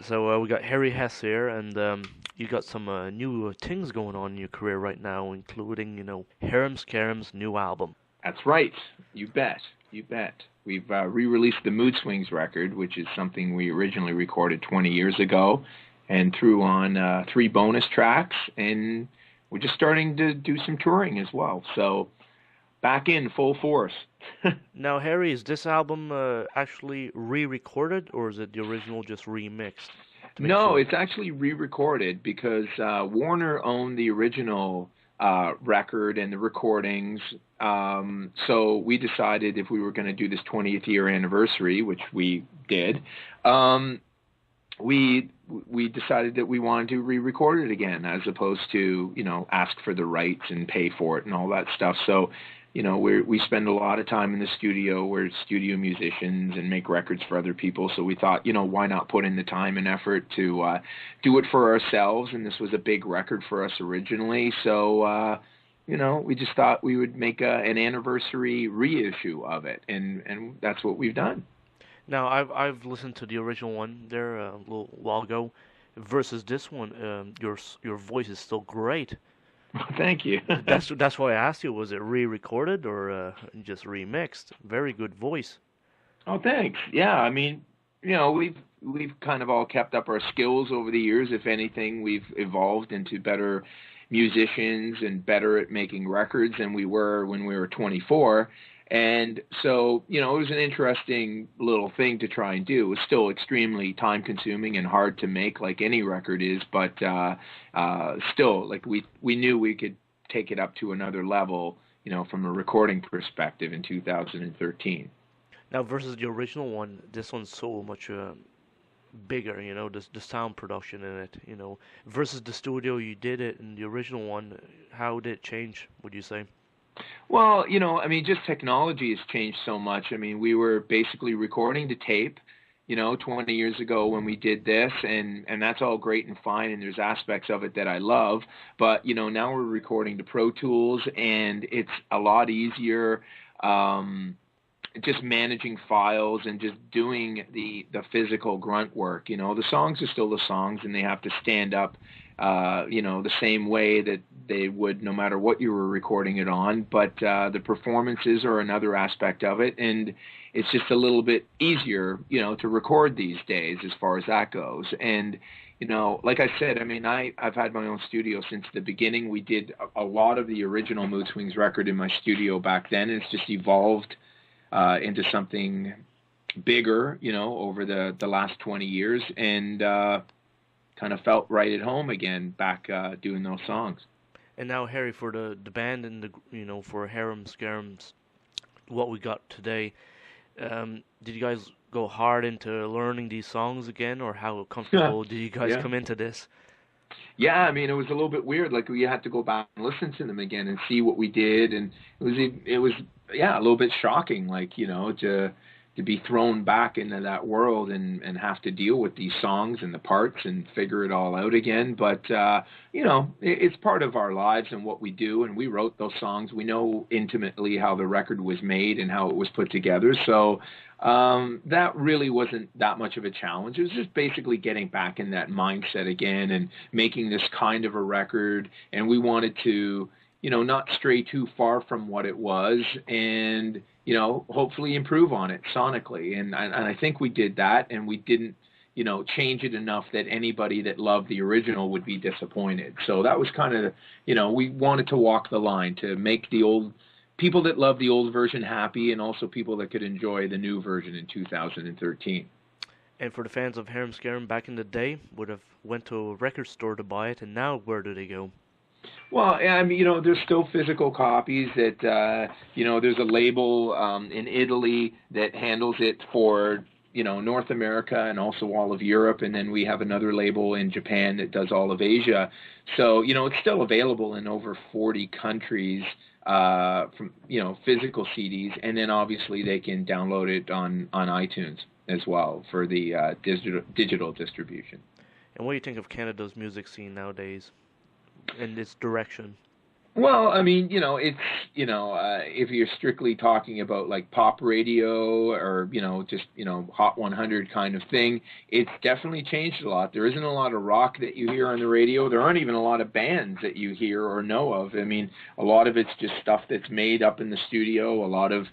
So we got Harry Hess here, and you got some new things going on in your career right now, including, Harem Scarem's new album. That's right. You bet. You bet. We've re-released the Mood Swings record, which is something we originally recorded 20 years ago, and threw on three bonus tracks, and we're just starting to do some touring as well. So back in full force. Now, Harry, is this album actually re-recorded, or is it the original just remixed? To make No, sure. it's actually re-recorded because Warner owned the original record and the recordings. So we decided if we were going to do this 20th year anniversary, which we did, um, we decided that we wanted to re-record it again, as opposed to ask for the rights and pay for it and all that stuff. So we spend a lot of time in the studio. We're studio musicians and make records for other people. So we thought, why not put in the time and effort to do it for ourselves? And this was a big record for us originally. So we just thought we would make an anniversary reissue of it, and that's what we've done. Now, I've listened to the original one there a little while ago, versus this one. Your voice is still great. Thank you. That's why I asked you. Was it re-recorded or just remixed? Very good voice. Oh, thanks. Yeah, I mean, we've kind of all kept up our skills over the years. If anything, we've evolved into better musicians and better at making records than we were when we were 24. And so, it was an interesting little thing to try and do. It was still extremely time consuming and hard to make, like any record is, but still, like we knew we could take it up to another level, from a recording perspective in 2013. Now, versus the original one, this one's so much bigger. The sound production in it. Versus the studio you did it in the original one. How did it change? Would you say? Well, I mean, just technology has changed so much. I mean, we were basically recording to tape, 20 years ago when we did this, and that's all great and fine, and there's aspects of it that I love, but, now we're recording to Pro Tools, and it's a lot easier, just managing files and just doing the physical grunt work. The songs are still the songs, and they have to stand up the same way that they would no matter what you were recording it on. But the performances are another aspect of it, and it's just a little bit easier, to record these days as far as that goes. And like I said, I mean, I've had my own studio since the beginning. We did a lot of the original Mood Swings record in my studio back then, and it's just evolved into something bigger, over the last 20 years, and kind of felt right at home again back doing those songs. And now, Harry, for the band and for Harem Scarem's what we got today, did you guys go hard into learning these songs again, or how comfortable did you guys Yeah. come into this? Yeah, I mean, it was a little bit weird. Like we had to go back and listen to them again and see what we did, and it was yeah, a little bit shocking. Like to be thrown back into that world and have to deal with these songs and the parts and figure it all out again. But it's part of our lives and what we do. And we wrote those songs. We know intimately how the record was made and how it was put together. So that really wasn't that much of a challenge. It was just basically getting back in that mindset again and making this kind of a record. And we wanted to, not stray too far from what it was, and hopefully improve on it sonically. And I think we did that, and we didn't, change it enough that anybody that loved the original would be disappointed. So that was kind of, we wanted to walk the line to make the old people that love the old version happy, and also people that could enjoy the new version in 2013. And for the fans of Harem Scarem back in the day, would have went to a record store to buy it, and now where do they go? Well, I mean, there's still physical copies that, there's a label in Italy that handles it for, North America and also all of Europe, and then we have another label in Japan that does all of Asia. So, it's still available in over 40 countries from, physical CDs, and then obviously they can download it on iTunes as well for the digital distribution. And what do you think of Canada's music scene nowadays and its direction? Well, I mean, it's, if you're strictly talking about like pop radio or, just, Hot 100 kind of thing, it's definitely changed a lot. There isn't a lot of rock that you hear on the radio. There aren't even a lot of bands that you hear or know of. I mean, a lot of it's just stuff that's made up in the studio, a lot of,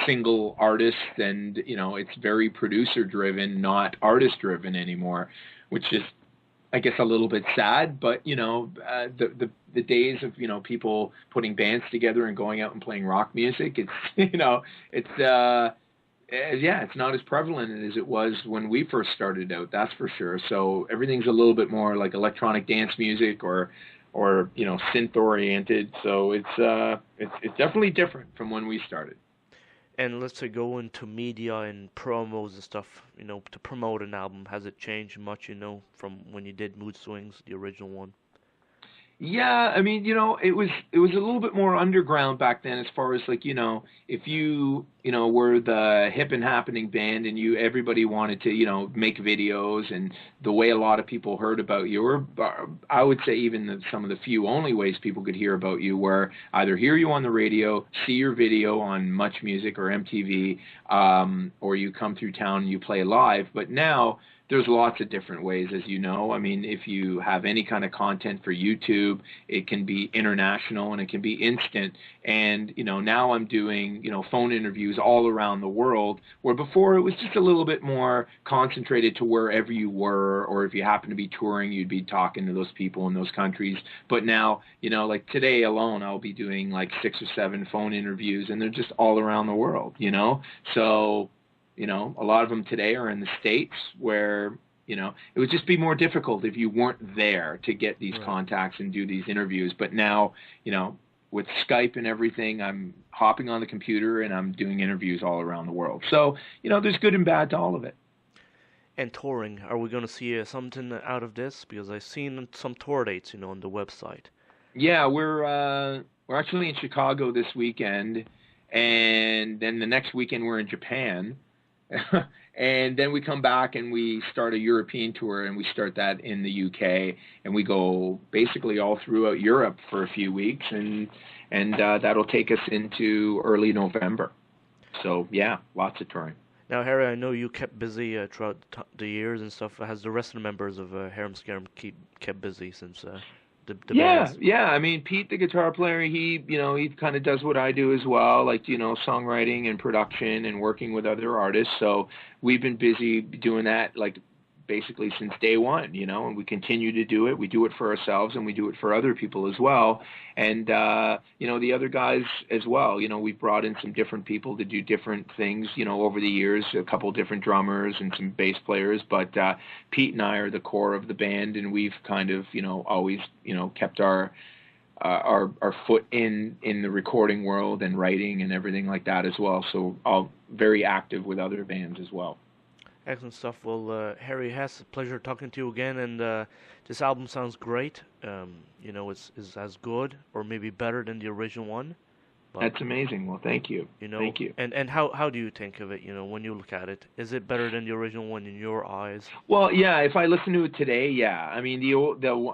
single artists, and, it's very producer driven, not artist driven anymore, which is, I guess, a little bit sad, but the days of people putting bands together and going out and playing rock music, it's it's yeah, it's not as prevalent as it was when we first started out. That's for sure. So everything's a little bit more like electronic dance music or synth oriented. So it's definitely different from when we started. And let's say go into media and promos and stuff, to promote an album. Has it changed much, from when you did Mood Swings, the original one? Yeah, I mean, it was a little bit more underground back then as far as like, if were the hip and happening band and everybody wanted to, make videos, and the way a lot of people heard about you, or I would say even some of the few only ways people could hear about you were either hear you on the radio, see your video on Much Music or MTV, or you come through town and you play live. But now there's lots of different ways, as you know. I mean, if you have any kind of content for YouTube, it can be international and it can be instant. And, now I'm doing, phone interviews all around the world, where before it was just a little bit more concentrated to wherever you were, or if you happen to be touring, you'd be talking to those people in those countries. But now, like today alone, I'll be doing like 6 or 7 phone interviews, and they're just all around the world. So, a lot of them today are in the States, where, it would just be more difficult if you weren't there to get these Right. contacts and do these interviews. But now, with Skype and everything, I'm hopping on the computer and I'm doing interviews all around the world. So, there's good and bad to all of it. And touring, are we going to see something out of this? Because I've seen some tour dates, on the website. Yeah, we're actually in Chicago this weekend, and then the next weekend we're in Japan. And then we come back and we start a European tour, and we start that in the UK, and we go basically all throughout Europe for a few weeks, and that'll take us into early November. So yeah, lots of touring. Now, Harry, I know you kept busy throughout the years and stuff. Has the rest of the members of Harem Scarem kept busy since the Yeah, bands? yeah. I mean, Pete, the guitar player, he kind of does what I do as well, like, songwriting and production and working with other artists. So we've been busy doing that, like, basically since day one, and we continue to do it. We do it for ourselves and we do it for other people as well. And, the other guys as well, we've brought in some different people to do different things, over the years, a couple different drummers and some bass players. But Pete and I are the core of the band, and we've kind of, always, kept our foot in the recording world and writing and everything like that as well. So all very active with other bands as well. Excellent stuff. Well, Harry Hess, pleasure talking to you again. And this album sounds great. It's as good or maybe better than the original one. But That's amazing. Well, thank you. Thank you. and how do you think of it? When you look at it, is it better than the original one in your eyes? Well, yeah, if I listen to it today, yeah. I mean, the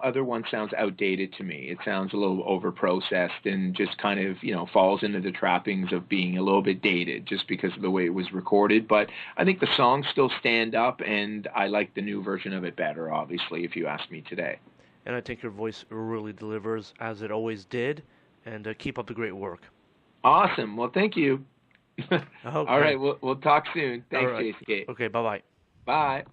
other one sounds outdated to me. It sounds a little over-processed and just kind of, falls into the trappings of being a little bit dated just because of the way it was recorded. But I think the songs still stand up, and I like the new version of it better, obviously, if you ask me today. And I think your voice really delivers as it always did. And keep up the great work. Awesome. Well, thank you. Okay. All right, we'll talk soon. All Thanks, right. Jason. Okay. Bye bye. Bye.